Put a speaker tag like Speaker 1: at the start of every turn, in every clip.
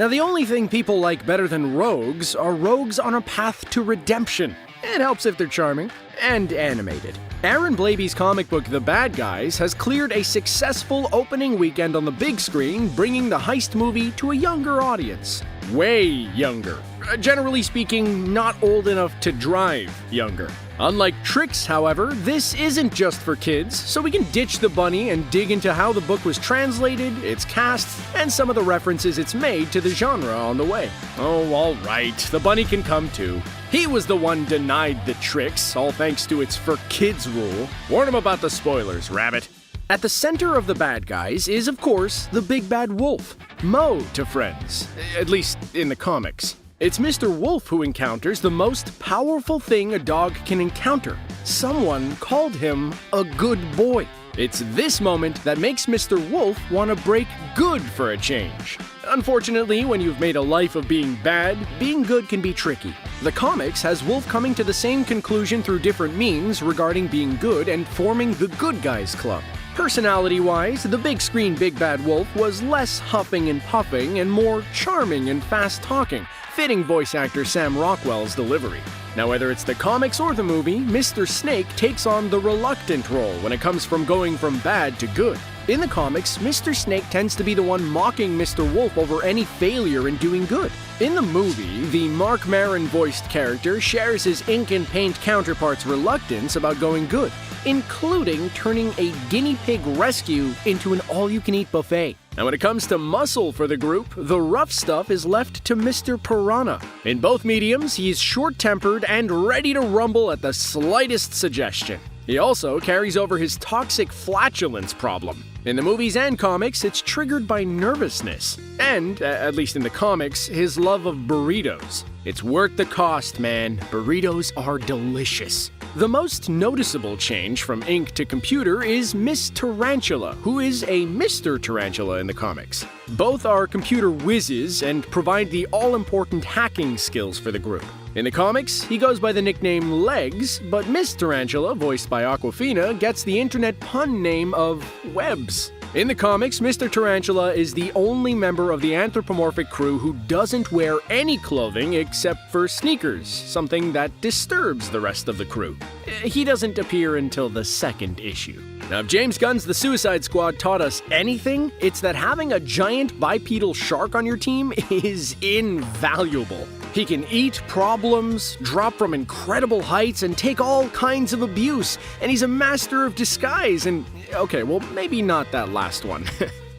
Speaker 1: Now, the only thing people like better than rogues are rogues on a path to redemption. It helps if they're charming and animated. Aaron Blabey's comic book The Bad Guys has cleared a successful opening weekend on the big screen, bringing the heist movie to a younger audience. Way younger. Generally speaking, not old enough to drive younger. Unlike Tricks, however, this isn't just for kids, so we can ditch the bunny and dig into how the book was translated, its cast, and some of the references it's made to the genre on the way. Oh, alright, the bunny can come too. He was the one denied the Tricks, all thanks to its for kids rule. Warn him about the spoilers, Rabbit. At the center of The Bad Guys is, of course, the big bad wolf, Mo to friends, at least in the comics. It's Mr. Wolf who encounters the most powerful thing a dog can encounter. Someone called him a good boy. It's this moment that makes Mr. Wolf want to break good for a change. Unfortunately, when you've made a life of being bad, being good can be tricky. The comics has Wolf coming to the same conclusion through different means regarding being good and forming the Good Guys Club. Personality-wise, the big screen Big Bad Wolf was less huffing and puffing and more charming and fast-talking, fitting voice actor Sam Rockwell's delivery. Now, whether it's the comics or the movie, Mr. Snake takes on the reluctant role when it comes from going from bad to good. In the comics, Mr. Snake tends to be the one mocking Mr. Wolf over any failure in doing good. In the movie, the Mark Maron-voiced character shares his ink and paint counterpart's reluctance about going good, including turning a guinea pig rescue into an all-you-can-eat buffet. Now, when it comes to muscle for the group, the rough stuff is left to Mr. Piranha. In both mediums, he's short-tempered and ready to rumble at the slightest suggestion. He also carries over his toxic flatulence problem. In the movies and comics, it's triggered by nervousness. And, at least in the comics, his love of burritos. It's worth the cost, man. Burritos are delicious. The most noticeable change from ink to computer is Miss Tarantula, who is a Mr. Tarantula in the comics. Both are computer whizzes and provide the all-important hacking skills for the group. In the comics, he goes by the nickname Legs, but Miss Tarantula, voiced by Awkwafina, gets the internet pun name of Webs. In the comics, Mr. Tarantula is the only member of the anthropomorphic crew who doesn't wear any clothing except for sneakers, something that disturbs the rest of the crew. He doesn't appear until the second issue. Now, if James Gunn's The Suicide Squad taught us anything, it's that having a giant bipedal shark on your team is invaluable. He can eat problems, drop from incredible heights, and take all kinds of abuse. And he's a master of disguise and, okay, well, maybe not that last one.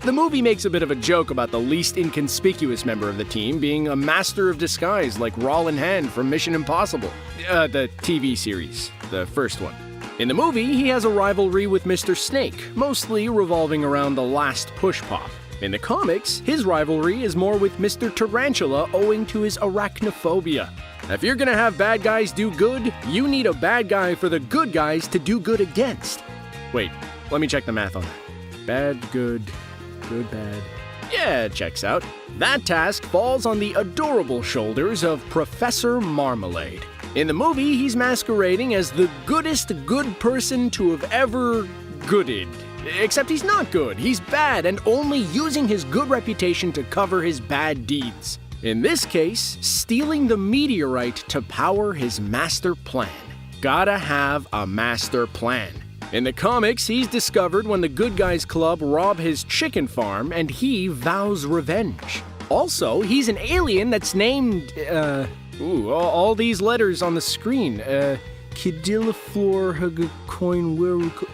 Speaker 1: The movie makes a bit of a joke about the least inconspicuous member of the team being a master of disguise like Rollin Hand from Mission Impossible. The TV series, the first one. In the movie, he has a rivalry with Mr. Snake, mostly revolving around the last push pop. In the comics, his rivalry is more with Mr. Tarantula owing to his arachnophobia. If you're gonna have bad guys do good, you need a bad guy for the good guys to do good against. Wait, let me check the math on that. Bad, good, good, bad. Yeah, checks out. That task falls on the adorable shoulders of Professor Marmalade. In the movie, he's masquerading as the goodest good person to have ever gooded. Except he's not good, he's bad and only using his good reputation to cover his bad deeds. In this case, stealing the meteorite to power his master plan. Gotta have a master plan. In the comics, he's discovered when the Good Guys Club rob his chicken farm and he vows revenge. Also, he's an alien that's named, all these letters on the screen, Kidiliflor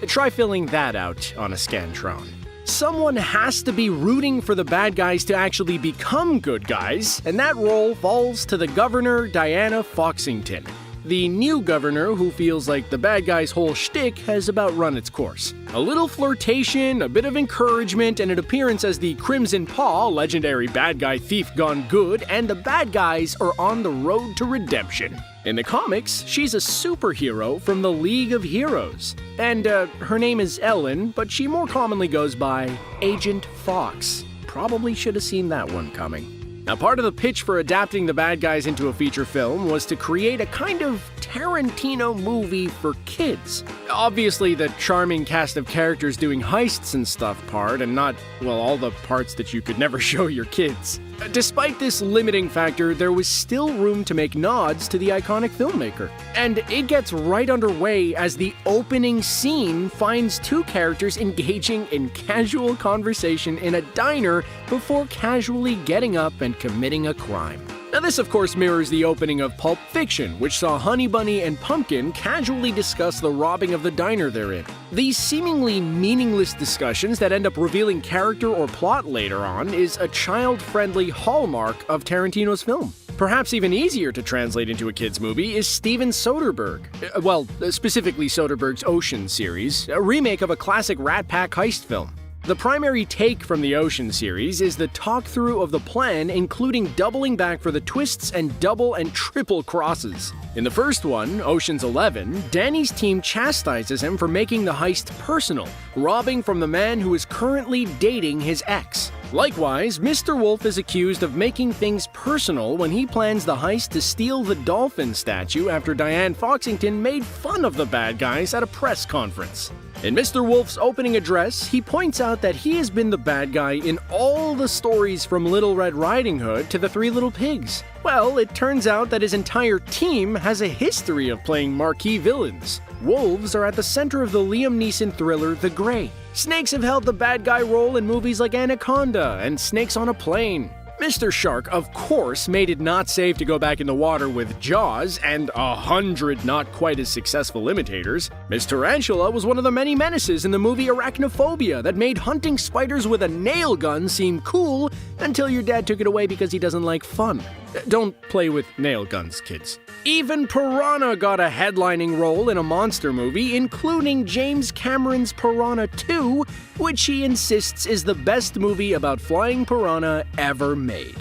Speaker 1: Try filling that out on a Scantron. Someone has to be rooting for the bad guys to actually become good guys, and that role falls to the Governor Diana Foxington, the new governor who feels like the bad guy's whole shtick has about run its course. A little flirtation, a bit of encouragement, and an appearance as the Crimson Paw, legendary bad guy thief gone good, and the bad guys are on the road to redemption. In the comics, she's a superhero from the League of Heroes. And her name is Ellen, but she more commonly goes by Agent Fox. Probably should have seen that one coming. Now, part of the pitch for adapting the bad guys into a feature film was to create a kind of Tarantino movie for kids. Obviously, the charming cast of characters doing heists and stuff part, and not, well, all the parts that you could never show your kids. Despite this limiting factor, there was still room to make nods to the iconic filmmaker. And it gets right underway as the opening scene finds two characters engaging in casual conversation in a diner before casually getting up and committing a crime. Now this of course mirrors the opening of Pulp Fiction, which saw Honey Bunny and Pumpkin casually discuss the robbing of the diner they're in. These seemingly meaningless discussions that end up revealing character or plot later on is a child-friendly hallmark of Tarantino's film. Perhaps even easier to translate into a kids' movie is Steven Soderbergh. Specifically Soderbergh's Ocean series, a remake of a classic Rat Pack heist film. The primary take from the Ocean series is the talk-through of the plan, including doubling back for the twists and double and triple crosses. In the first one, Ocean's 11, Danny's team chastises him for making the heist personal, robbing from the man who is currently dating his ex. Likewise, Mr. Wolf is accused of making things personal when he plans the heist to steal the dolphin statue after Diane Foxington made fun of the bad guys at a press conference. In Mr. Wolf's opening address, he points out that he has been the bad guy in all the stories from Little Red Riding Hood to the Three Little Pigs. Well, it turns out that his entire team has a history of playing marquee villains. Wolves are at the center of the Liam Neeson thriller The Grey. Snakes have held the bad guy role in movies like Anaconda and Snakes on a Plane. Mr. Shark, of course, made it not safe to go back in the water with Jaws and 100 not quite as successful imitators. Miss Tarantula was one of the many menaces in the movie Arachnophobia that made hunting spiders with a nail gun seem cool until your dad took it away because he doesn't like fun. Don't play with nail guns, kids. Even Piranha got a headlining role in a monster movie, including James Cameron's Piranha 2, which he insists is the best movie about flying piranha ever made.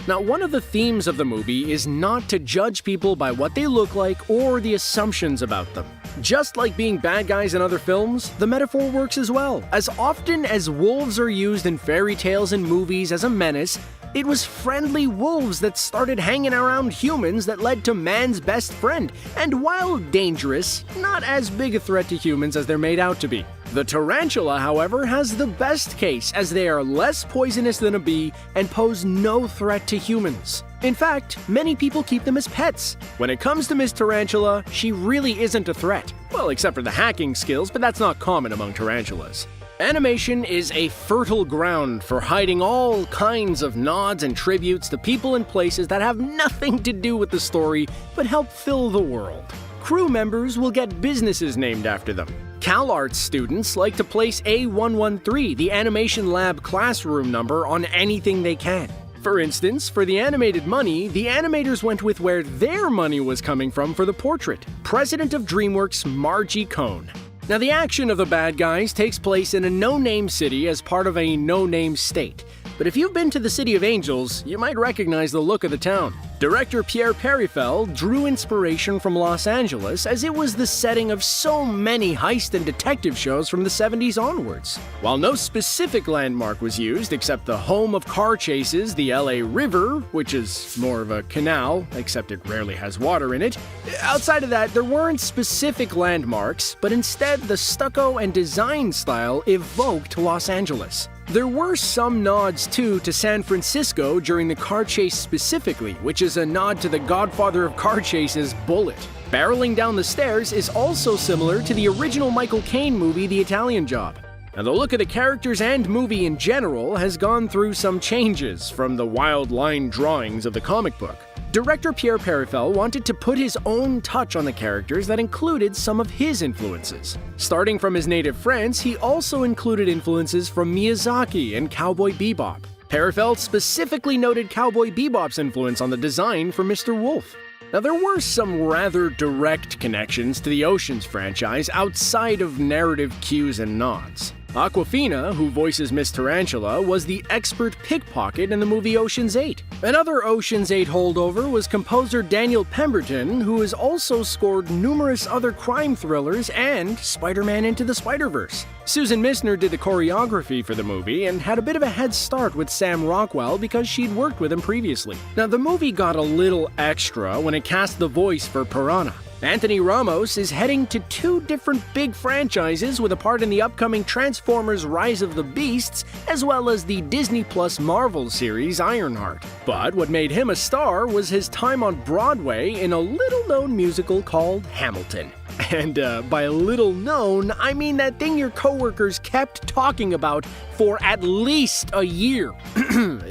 Speaker 1: Now, one of the themes of the movie is not to judge people by what they look like or the assumptions about them. Just like being bad guys in other films, the metaphor works as well. As often as wolves are used in fairy tales and movies as a menace, it was friendly wolves that started hanging around humans that led to man's best friend, and while dangerous, not as big a threat to humans as they're made out to be. The tarantula, however, has the best case, as they are less poisonous than a bee and pose no threat to humans. In fact, many people keep them as pets. When it comes to Miss Tarantula, she really isn't a threat. Well, except for the hacking skills, but that's not common among tarantulas. Animation is a fertile ground for hiding all kinds of nods and tributes to people and places that have nothing to do with the story but help fill the world. Crew members will get businesses named after them. CalArts students like to place A113, the animation lab classroom number, on anything they can. For instance, for the animated money, the animators went with where their money was coming from for the portrait: President of DreamWorks Margie Cohn. Now, the action of the bad guys takes place in a no-name city as part of a no-name state. But if you've been to the City of Angels, you might recognize the look of the town. Director Pierre Perifel drew inspiration from Los Angeles, as it was the setting of so many heist and detective shows from the 70s onwards. While no specific landmark was used except the home of car chases, the LA River, which is more of a canal, except it rarely has water in it, outside of that, there weren't specific landmarks, but instead the stucco and design style evoked Los Angeles. There were some nods, too, to San Francisco during the car chase specifically, which is a nod to the godfather of car chases, Bullet. Barreling down the stairs is also similar to the original Michael Caine movie, The Italian Job. Now, the look of the characters and movie in general has gone through some changes from the wild line drawings of the comic book. Director Pierre Perifel wanted to put his own touch on the characters that included some of his influences. Starting from his native France, he also included influences from Miyazaki and Cowboy Bebop. Perifel specifically noted Cowboy Bebop's influence on the design for Mr. Wolf. Now, there were some rather direct connections to the Oceans franchise outside of narrative cues and nods. Awkwafina, who voices Miss Tarantula, was the expert pickpocket in the movie Ocean's 8. Another Ocean's 8 holdover was composer Daniel Pemberton, who has also scored numerous other crime thrillers and Spider-Man Into the Spider-Verse. Susan Misner did the choreography for the movie and had a bit of a head start with Sam Rockwell because she'd worked with him previously. Now, the movie got a little extra when it cast the voice for Piranha. Anthony Ramos is heading to 2 different big franchises with a part in the upcoming Transformers Rise of the Beasts, as well as the Disney Plus Marvel series Ironheart. But what made him a star was his time on Broadway in a little-known musical called Hamilton. And by little known, I mean that thing your coworkers kept talking about for at least a year.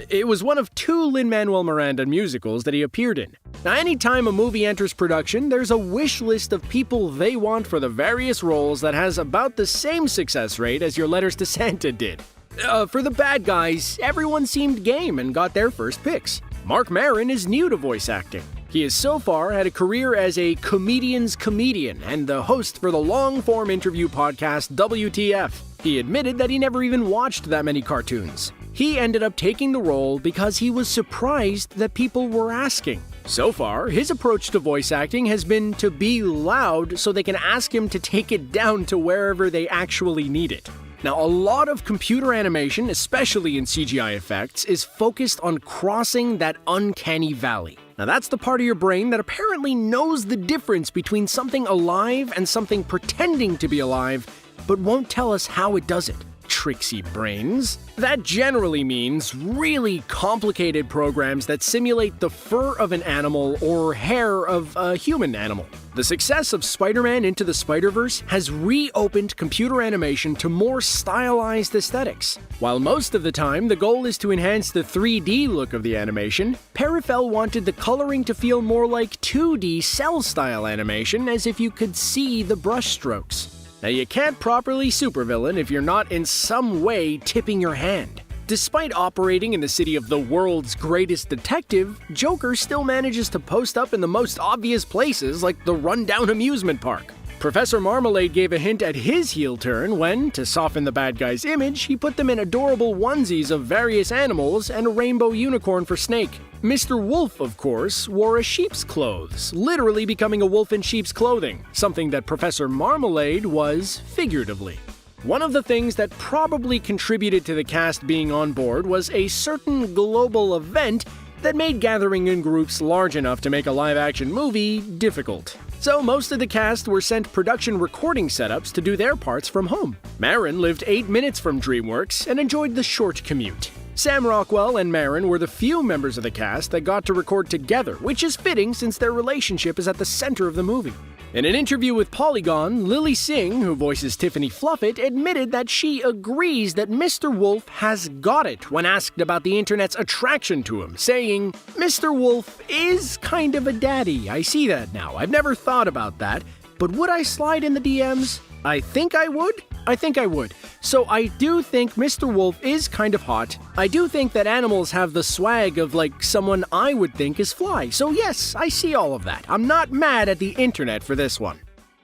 Speaker 1: It was one of 2 Lin-Manuel Miranda musicals that he appeared in. Now, anytime a movie enters production, there's a wish list of people they want for the various roles that has about the same success rate as your Letters to Santa did. For the bad guys, everyone seemed game and got their first picks. Marc Maron is new to voice acting. He has so far had a career as a comedian's comedian and the host for the long-form interview podcast WTF. He admitted that he never even watched that many cartoons. He ended up taking the role because he was surprised that people were asking. So far, his approach to voice acting has been to be loud so they can ask him to take it down to wherever they actually need it. Now, a lot of computer animation, especially in CGI effects, is focused on crossing that uncanny valley. Now, that's the part of your brain that apparently knows the difference between something alive and something pretending to be alive, but won't tell us how it does it. Tricksy brains. That generally means really complicated programs that simulate the fur of an animal or hair of a human animal. The success of Spider-Man Into the Spider-Verse has reopened computer animation to more stylized aesthetics. While most of the time the goal is to enhance the 3D look of the animation, Perifel wanted the coloring to feel more like 2D cell-style animation, as if you could see the brushstrokes. Now, you can't properly supervillain if you're not in some way tipping your hand. Despite operating in the city of the world's greatest detective, Joker still manages to post up in the most obvious places like the rundown amusement park. Professor Marmalade gave a hint at his heel turn when, to soften the bad guy's image, he put them in adorable onesies of various animals and a rainbow unicorn for Snake. Mr. Wolf, of course, wore a sheep's clothes, literally becoming a wolf in sheep's clothing, something that Professor Marmalade was figuratively. One of the things that probably contributed to the cast being on board was a certain global event that made gathering in groups large enough to make a live-action movie difficult. So most of the cast were sent production recording setups to do their parts from home. Maron lived 8 minutes from DreamWorks and enjoyed the short commute. Sam Rockwell and Maron were the few members of the cast that got to record together, which is fitting since their relationship is at the center of the movie. In an interview with Polygon, Lily Singh, who voices Tiffany Fluffit, admitted that she agrees that Mr. Wolf has got it when asked about the internet's attraction to him, saying, "Mr. Wolf is kind of a daddy. I see that now. I've never thought about that. But would I slide in the DMs? I think I would. So I do think Mr. Wolf is kind of hot. I do think that animals have the swag of like someone I would think is fly. So yes, I see all of that. I'm not mad at the internet for this one."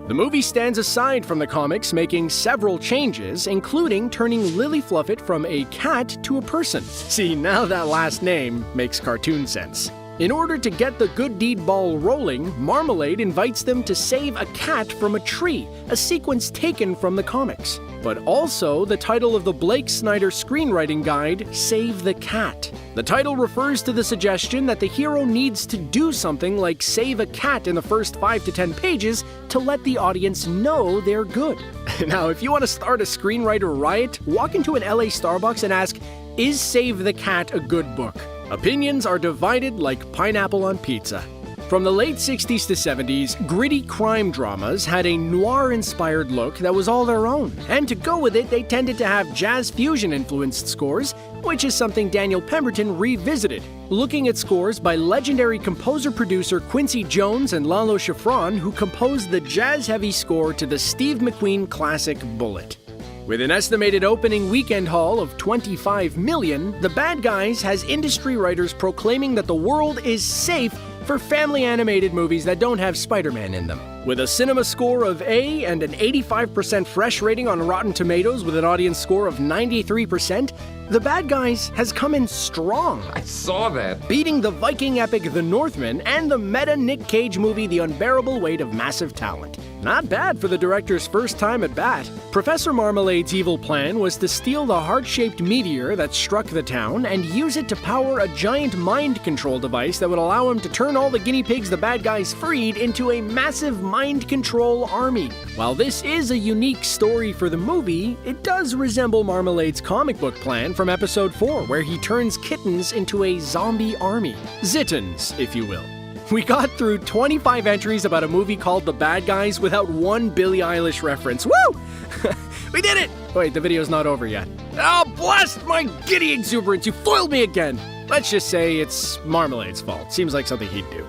Speaker 1: The movie stands aside from the comics, making several changes, including turning Lily Fluffit from a cat to a person. See, now that last name makes cartoon sense. In order to get the good deed ball rolling, Marmalade invites them to save a cat from a tree, a sequence taken from the comics. But also the title of the Blake Snyder screenwriting guide, Save the Cat. The title refers to the suggestion that the hero needs to do something like save a cat in the first 5 to 10 pages to let the audience know they're good. Now, if you want to start a screenwriter riot, walk into an LA Starbucks and ask, "Is Save the Cat a good book?" Opinions are divided like pineapple on pizza. From the late 60s to 70s, gritty crime dramas had a noir-inspired look that was all their own. And to go with it, they tended to have jazz fusion-influenced scores, which is something Daniel Pemberton revisited, looking at scores by legendary composer-producer Quincy Jones and Lalo Schifrin, who composed the jazz-heavy score to the Steve McQueen classic Bullet. With an estimated opening weekend haul of $25 million, The Bad Guys has industry writers proclaiming that the world is safe for family animated movies that don't have Spider-Man in them. With a cinema score of A and an 85% fresh rating on Rotten Tomatoes with an audience score of 93%, The Bad Guys has come in strong.
Speaker 2: I saw that.
Speaker 1: Beating the Viking epic The Northman and the meta Nick Cage movie The Unbearable Weight of Massive Talent. Not bad for the director's first time at bat. Professor Marmalade's evil plan was to steal the heart-shaped meteor that struck the town and use it to power a giant mind control device that would allow him to turn turn all the guinea pigs the bad guys freed into a massive mind control army. While this is a unique story for the movie, it does resemble Marmalade's comic book plan from episode 4, where he turns kittens into a zombie army. Zittens, if you will. We got through 25 entries about a movie called The Bad Guys without one Billie Eilish reference. Woo! We did it! Wait, the video's not over yet. Oh, blast my giddy exuberance! You foiled me again! Let's just say it's Marmalade's fault. Seems like something he'd do.